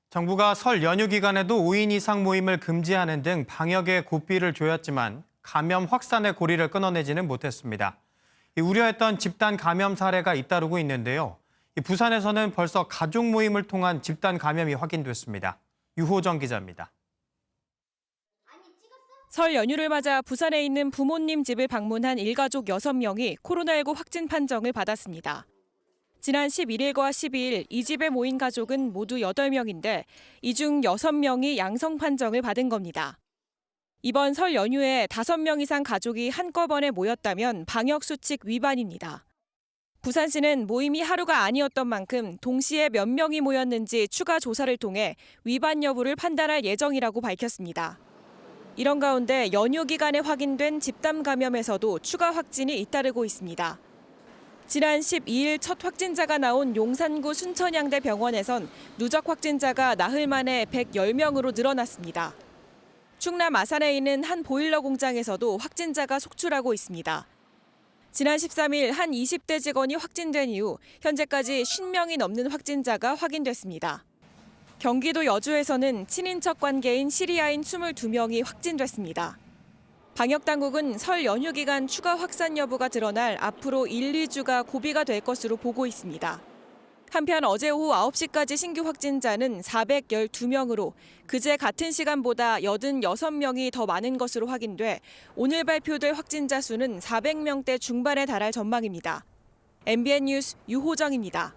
정부가 설 연휴 기간에도 5인 이상 모임을 금지하는 등 방역에 고삐를 조였지만 감염 확산의 고리를 끊어내지는 못했습니다. 우려했던 집단 감염 사례가 잇따르고 있는데요. 부산에서는 벌써 가족 모임을 통한 집단 감염이 확인됐습니다. 유호정 기자입니다. 설 연휴를 맞아 부산에 있는 부모님 집을 방문한 일가족 6명이 코로나19 확진 판정을 받았습니다. 지난 11일과 12일 이 집에 모인 가족은 모두 8명인데 이 중 6명이 양성 판정을 받은 겁니다. 이번 설 연휴에 5명 이상 가족이 한꺼번에 모였다면 방역수칙 위반입니다. 부산시는 모임이 하루가 아니었던 만큼 동시에 몇 명이 모였는지 추가 조사를 통해 위반 여부를 판단할 예정이라고 밝혔습니다. 이런 가운데 연휴 기간에 확인된 집단 감염에서도 추가 확진이 잇따르고 있습니다. 지난 12일 첫 확진자가 나온 용산구 순천향대 병원에선 누적 확진자가 나흘 만에 110명으로 늘어났습니다. 충남 아산에 있는 한 보일러 공장에서도 확진자가 속출하고 있습니다. 지난 13일 한 20대 직원이 확진된 이후 현재까지 50명이 넘는 확진자가 확인됐습니다. 경기도 여주에서는 친인척 관계인 시리아인 22명이 확진됐습니다. 방역당국은 설 연휴 기간 추가 확산 여부가 드러날 앞으로 1, 2주가 고비가 될 것으로 보고 있습니다. 한편 어제 오후 9시까지 신규 확진자는 412명으로 그제 같은 시간보다 86명이 더 많은 것으로 확인돼 오늘 발표될 확진자 수는 400명대 중반에 달할 전망입니다. MBN 뉴스 유호정입니다.